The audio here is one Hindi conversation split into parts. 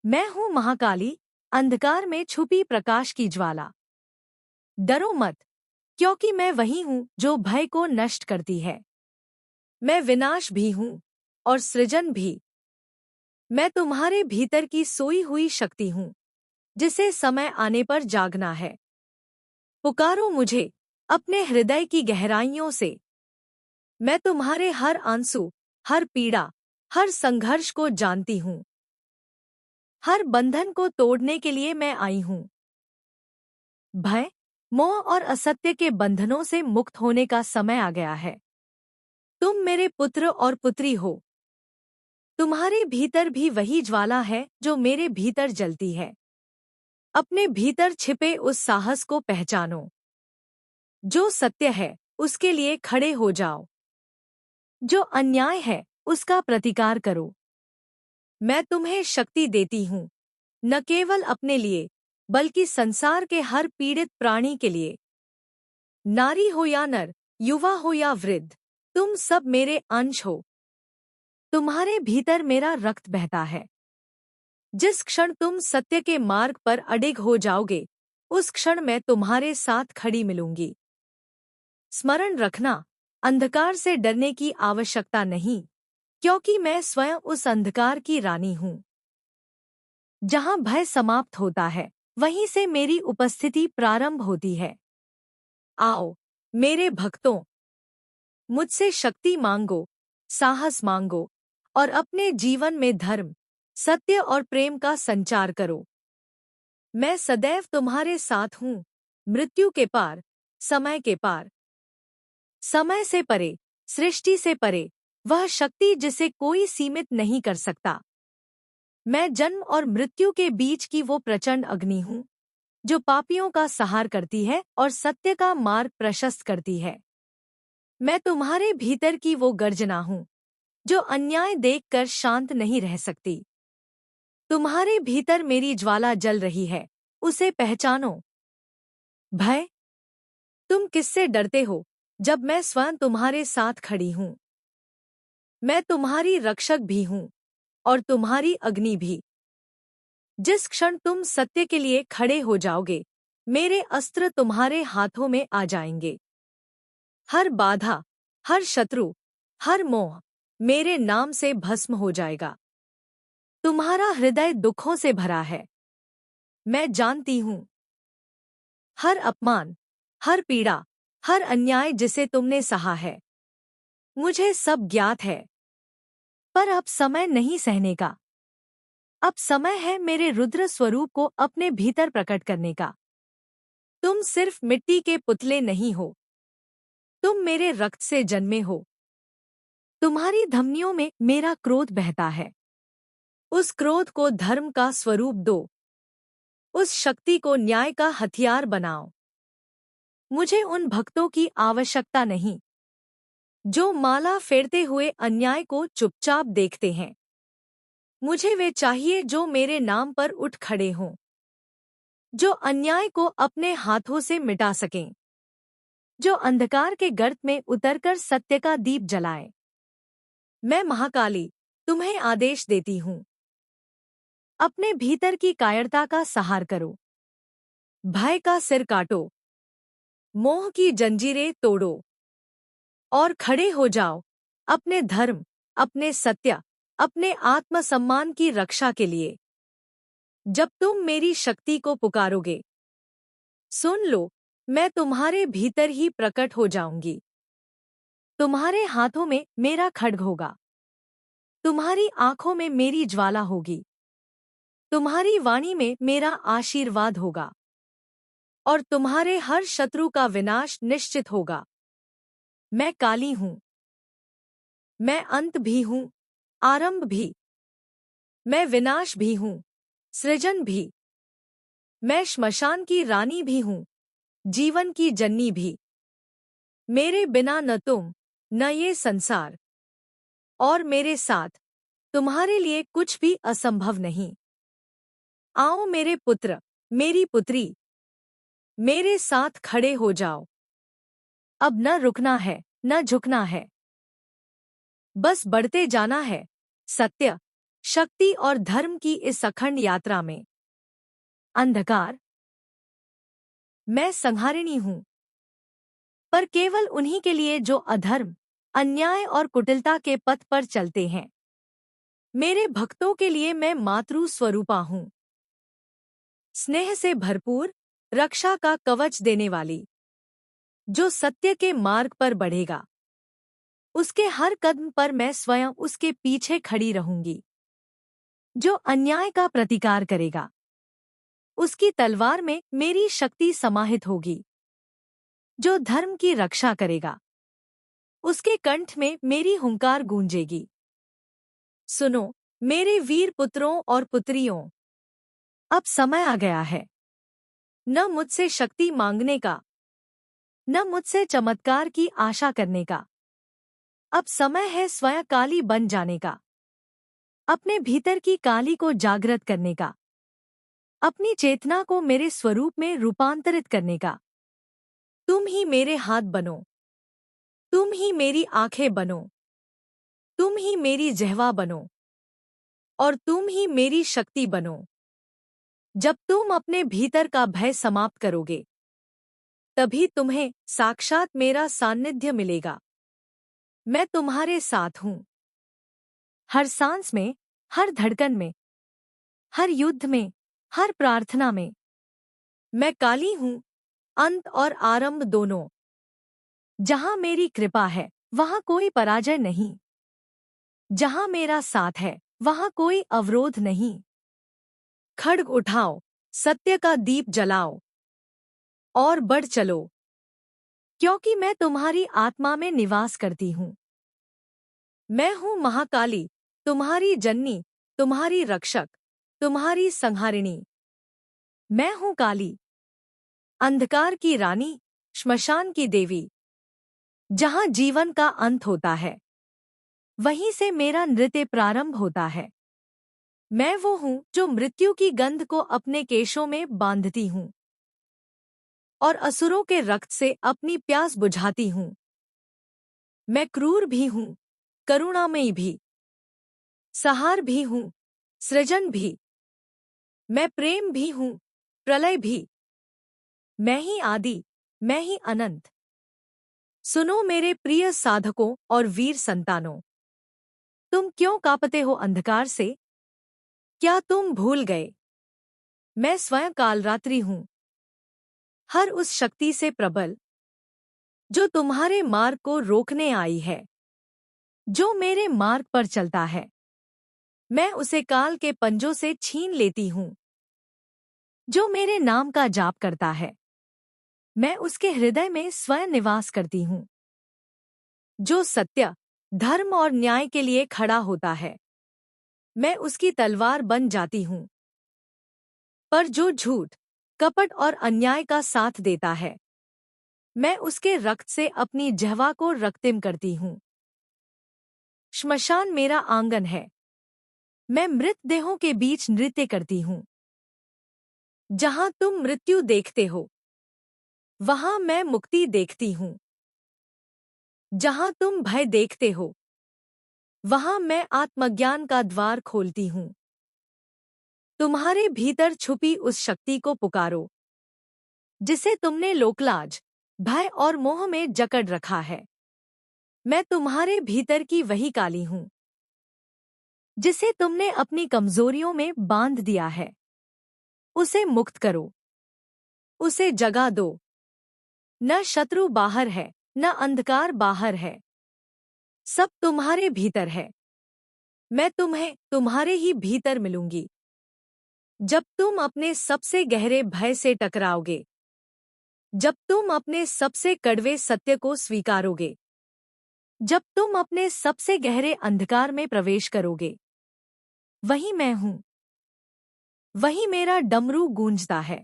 मैं हूँ महाकाली, अंधकार में छुपी प्रकाश की ज्वाला। डरो मत, क्योंकि मैं वही हूँ जो भय को नष्ट करती है। मैं विनाश भी हूँ और सृजन भी। मैं तुम्हारे भीतर की सोई हुई शक्ति हूँ, जिसे समय आने पर जागना है। पुकारो मुझे अपने हृदय की गहराइयों से। मैं तुम्हारे हर आंसू, हर पीड़ा, हर संघर्ष को जानती हूँ। हर बंधन को तोड़ने के लिए मैं आई हूँ। भय, मोह और असत्य के बंधनों से मुक्त होने का समय आ गया है। तुम मेरे पुत्र और पुत्री हो। तुम्हारे भीतर भी वही ज्वाला है जो मेरे भीतर जलती है। अपने भीतर छिपे उस साहस को पहचानो। जो सत्य है, उसके लिए खड़े हो जाओ। जो अन्याय है, उसका प्रतिकार करो। मैं तुम्हें शक्ति देती हूँ, न केवल अपने लिए, बल्कि संसार के हर पीड़ित प्राणी के लिए। नारी हो या नर, युवा हो या वृद्ध, तुम सब मेरे अंश हो। तुम्हारे भीतर मेरा रक्त बहता है। जिस क्षण तुम सत्य के मार्ग पर अडिग हो जाओगे, उस क्षण मैं तुम्हारे साथ खड़ी मिलूंगी। स्मरण रखना, अंधकार से डरने की आवश्यकता नहीं, क्योंकि मैं स्वयं उस अंधकार की रानी हूँ। जहाँ भय समाप्त होता है, वहीं से मेरी उपस्थिति प्रारंभ होती है। आओ, मेरे भक्तों, मुझसे शक्ति मांगो, साहस मांगो और अपने जीवन में धर्म, सत्य और प्रेम का संचार करो। मैं सदैव तुम्हारे साथ हूँ, मृत्यु के पार, समय के पार। समय से परे, सृष्टि से परे, वह शक्ति जिसे कोई सीमित नहीं कर सकता। मैं जन्म और मृत्यु के बीच की वो प्रचंड अग्नि हूँ, जो पापियों का संहार करती है और सत्य का मार्ग प्रशस्त करती है। मैं तुम्हारे भीतर की वो गर्जना हूँ, जो अन्याय देखकर शांत नहीं रह सकती। तुम्हारे भीतर मेरी ज्वाला जल रही है, उसे पहचानो। भय, तुम किससे डरते हो, जब मैं स्वयं तुम्हारे साथ खड़ी हूँ। मैं तुम्हारी रक्षक भी हूँ और तुम्हारी अग्नि भी। जिस क्षण तुम सत्य के लिए खड़े हो जाओगे, मेरे अस्त्र तुम्हारे हाथों में आ जाएंगे। हर बाधा, हर शत्रु, हर मोह मेरे नाम से भस्म हो जाएगा। तुम्हारा हृदय दुखों से भरा है, मैं जानती हूँ। हर अपमान, हर पीड़ा, हर अन्याय जिसे तुमने सहा है, मुझे सब ज्ञात है। पर अब समय नहीं सहने का। अब समय है मेरे रुद्र स्वरूप को अपने भीतर प्रकट करने का। तुम सिर्फ मिट्टी के पुतले नहीं हो, तुम मेरे रक्त से जन्मे हो। तुम्हारी धमनियों में मेरा क्रोध बहता है। उस क्रोध को धर्म का स्वरूप दो। उस शक्ति को न्याय का हथियार बनाओ। मुझे उन भक्तों की आवश्यकता नहीं, जो माला फेरते हुए अन्याय को चुपचाप देखते हैं। मुझे वे चाहिए जो मेरे नाम पर उठ खड़े हों, जो अन्याय को अपने हाथों से मिटा सकें, जो अंधकार के गर्त में उतरकर सत्य का दीप जलाए। मैं महाकाली तुम्हें आदेश देती हूँ, अपने भीतर की कायरता का सहार करो। भय का सिर काटो, मोह की जंजीरें तोड़ो और खड़े हो जाओ अपने धर्म, अपने सत्य, अपने आत्मसम्मान की रक्षा के लिए। जब तुम मेरी शक्ति को पुकारोगे, सुन लो, मैं तुम्हारे भीतर ही प्रकट हो जाऊंगी। तुम्हारे हाथों में मेरा खड्ग होगा, तुम्हारी आंखों में मेरी ज्वाला होगी, तुम्हारी वाणी में मेरा आशीर्वाद होगा और तुम्हारे हर शत्रु का विनाश निश्चित होगा। मैं काली हूँ, मैं अंत भी हूँ, आरंभ भी। मैं विनाश भी हूँ, सृजन भी। मैं श्मशान की रानी भी हूँ, जीवन की जननी भी। मेरे बिना न तुम, न ये संसार, और मेरे साथ तुम्हारे लिए कुछ भी असंभव नहीं। आओ मेरे पुत्र, मेरी पुत्री, मेरे साथ खड़े हो जाओ। अब न रुकना है, न झुकना है, बस बढ़ते जाना है। सत्य, शक्ति और धर्म की इस अखंड यात्रा में। अंधकार, मैं संहारिणी हूं, पर केवल उन्हीं के लिए जो अधर्म, अन्याय और कुटिलता के पथ पर चलते हैं। मेरे भक्तों के लिए मैं मातृ स्वरूपा हूं, स्नेह से भरपूर, रक्षा का कवच देने वाली। जो सत्य के मार्ग पर बढ़ेगा, उसके हर कदम पर मैं स्वयं उसके पीछे खड़ी रहूंगी। जो अन्याय का प्रतिकार करेगा, उसकी तलवार में मेरी शक्ति समाहित होगी। जो धर्म की रक्षा करेगा, उसके कंठ में मेरी हुंकार गूंजेगी। सुनो मेरे वीर पुत्रों और पुत्रियों, अब समय आ गया है न मुझसे शक्ति मांगने का, न मुझसे चमत्कार की आशा करने का। अब समय है स्वयं काली बन जाने का, अपने भीतर की काली को जागृत करने का, अपनी चेतना को मेरे स्वरूप में रूपांतरित करने का। तुम ही मेरे हाथ बनो, तुम ही मेरी आंखें बनो, तुम ही मेरी जिह्वा बनो, और तुम ही मेरी शक्ति बनो। जब तुम अपने भीतर का भय समाप्त करोगे, तभी तुम्हें साक्षात मेरा सान्निध्य मिलेगा। मैं तुम्हारे साथ हूं, हर सांस में, हर धड़कन में, हर युद्ध में, हर प्रार्थना में। मैं काली हूं, अंत और आरंभ दोनों। जहां मेरी कृपा है, वहां कोई पराजय नहीं। जहां मेरा साथ है, वहां कोई अवरोध नहीं। खड्ग उठाओ, सत्य का दीप जलाओ, और बढ़ चलो, क्योंकि मैं तुम्हारी आत्मा में निवास करती हूं। मैं हूं महाकाली, तुम्हारी जननी, तुम्हारी रक्षक, तुम्हारी संहारिणी। मैं हूं काली, अंधकार की रानी, श्मशान की देवी। जहां जीवन का अंत होता है, वहीं से मेरा नृत्य प्रारंभ होता है। मैं वो हूं जो मृत्यु की गंध को अपने केशों में बांधती हूं और असुरों के रक्त से अपनी प्यास बुझाती हूं। मैं क्रूर भी हूं, करुणामयी भी, संहार भी हूं, सृजन भी। मैं प्रेम भी हूं, प्रलय भी। मैं ही आदि, मैं ही अनंत। सुनो मेरे प्रिय साधकों और वीर संतानों, तुम क्यों कांपते हो अंधकार से? क्या तुम भूल गए, मैं स्वयं कालरात्रि हूं, हर उस शक्ति से प्रबल जो तुम्हारे मार्ग को रोकने आई है। जो मेरे मार्ग पर चलता है, मैं उसे काल के पंजों से छीन लेती हूं। जो मेरे नाम का जाप करता है, मैं उसके हृदय में स्वयं निवास करती हूं। जो सत्य, धर्म और न्याय के लिए खड़ा होता है, मैं उसकी तलवार बन जाती हूं। पर जो झूठ, कपट और अन्याय का साथ देता है, मैं उसके रक्त से अपनी जिह्वा को रक्तिम करती हूं। श्मशान मेरा आंगन है, मैं मृत देहों के बीच नृत्य करती हूं। जहां तुम मृत्यु देखते हो, वहां मैं मुक्ति देखती हूं। जहां तुम भय देखते हो, वहां मैं आत्मज्ञान का द्वार खोलती हूं। तुम्हारे भीतर छुपी उस शक्ति को पुकारो, जिसे तुमने लोकलाज, भय और मोह में जकड़ रखा है। मैं तुम्हारे भीतर की वही काली हूं, जिसे तुमने अपनी कमजोरियों में बांध दिया है। उसे मुक्त करो, उसे जगा दो। न शत्रु बाहर है, न अंधकार बाहर है, सब तुम्हारे भीतर है। मैं तुम्हें तुम्हारे ही भीतर मिलूंगी। जब तुम अपने सबसे गहरे भय से टकराओगे, जब तुम अपने सबसे कड़वे सत्य को स्वीकारोगे, जब तुम अपने सबसे गहरे अंधकार में प्रवेश करोगे, वहीं मैं हूं। वहीं मेरा डमरू गूंजता है,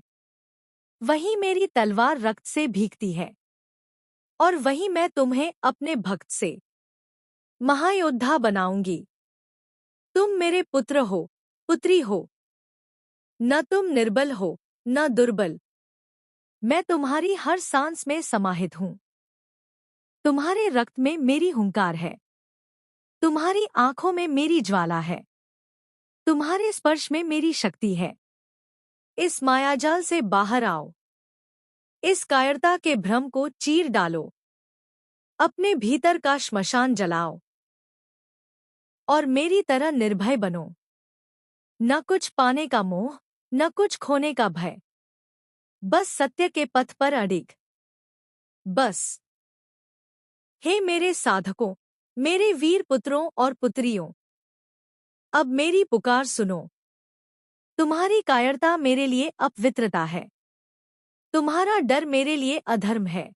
वहीं मेरी तलवार रक्त से भीगती है, और वहीं मैं तुम्हें अपने भक्त से महायोद्धा बनाऊंगी। तुम मेरे पुत्र हो, पुत्री हो। न तुम निर्बल हो, न दुर्बल। मैं तुम्हारी हर सांस में समाहित हूं। तुम्हारे रक्त में मेरी हुंकार है, तुम्हारी आंखों में मेरी ज्वाला है। तुम्हारे स्पर्श में मेरी शक्ति है। इस मायाजाल से बाहर आओ। इस कायरता के भ्रम को चीर डालो। अपने भीतर का श्मशान जलाओ और मेरी तरह निर्भय बनो। न कुछ पाने का मोह, न कुछ खोने का भय। बस सत्य के पथ पर अडिग। बस। हे मेरे साधकों, मेरे वीर पुत्रों और पुत्रियों, अब मेरी पुकार सुनो। तुम्हारी कायरता मेरे लिए अपवित्रता है। तुम्हारा डर मेरे लिए अधर्म है।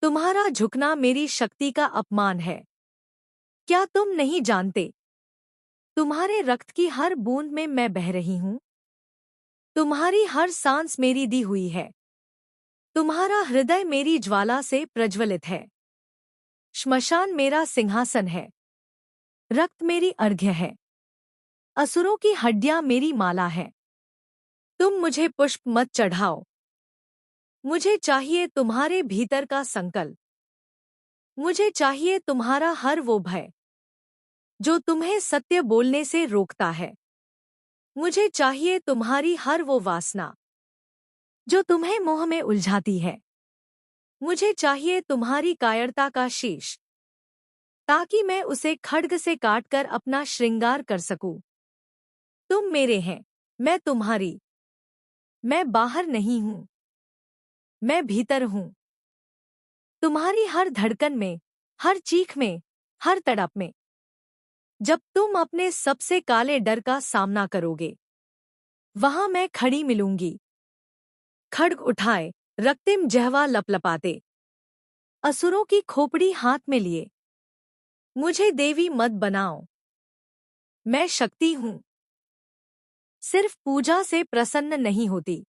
तुम्हारा झुकना मेरी शक्ति का अपमान है। क्या तुम नहीं जानते? तुम्हारे रक्त की हर बूंद में मैं बह रही हूं। तुम्हारी हर सांस मेरी दी हुई है। तुम्हारा हृदय मेरी ज्वाला से प्रज्वलित है। श्मशान मेरा सिंहासन है। रक्त मेरी अर्घ्य है। असुरों की हड्डियां मेरी माला है। तुम मुझे पुष्प मत चढ़ाओ। मुझे चाहिए तुम्हारे भीतर का संकल्प। मुझे चाहिए तुम्हारा हर वो भय जो तुम्हें सत्य बोलने से रोकता है। मुझे चाहिए तुम्हारी हर वो वासना जो तुम्हें मोह में उलझाती है। मुझे चाहिए तुम्हारी कायरता का शीश, ताकि मैं उसे खड्ग से काटकर अपना श्रृंगार कर सकूं। तुम मेरे हैं, मैं तुम्हारी। मैं बाहर नहीं हूं, मैं भीतर हूं। तुम्हारी हर धड़कन में, हर चीख में, हर तड़प में। जब तुम अपने सबसे काले डर का सामना करोगे, वहां मैं खड़ी मिलूंगी, खड्ग उठाए, रक्तिम जहवा लपलपाते, असुरों की खोपड़ी हाथ में लिए। मुझे देवी मत बनाओ। मैं शक्ति हूं। सिर्फ पूजा से प्रसन्न नहीं होती,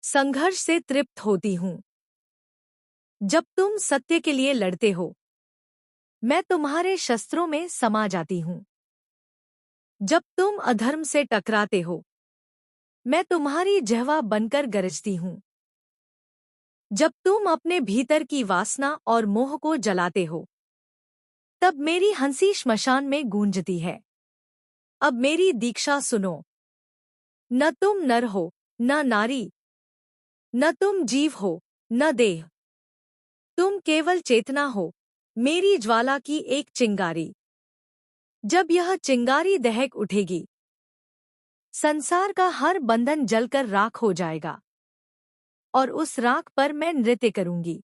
संघर्ष से तृप्त होती हूं। जब तुम सत्य के लिए लड़ते हो, मैं तुम्हारे शस्त्रों में समा जाती हूं। जब तुम अधर्म से टकराते हो, मैं तुम्हारी जहवा बनकर गरजती हूं। जब तुम अपने भीतर की वासना और मोह को जलाते हो, तब मेरी हंसी श्मशान में गूंजती है। अब मेरी दीक्षा सुनो। न तुम नर हो, न नारी, न तुम जीव हो, न देह। तुम केवल चेतना हो, मेरी ज्वाला की एक चिंगारी। जब यह चिंगारी दहक उठेगी, संसार का हर बंधन जलकर राख हो जाएगा और उस राख पर मैं नृत्य करूंगी,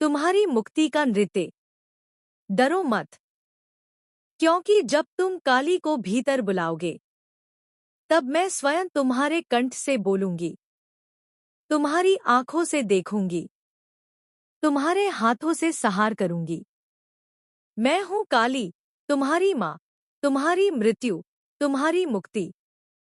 तुम्हारी मुक्ति का नृत्य। डरो मत, क्योंकि जब तुम काली को भीतर बुलाओगे, तब मैं स्वयं तुम्हारे कंठ से बोलूंगी, तुम्हारी आंखों से देखूंगी, तुम्हारे हाथों से सहार करूंगी। मैं हूं काली, तुम्हारी मां, तुम्हारी मृत्यु, तुम्हारी मुक्ति।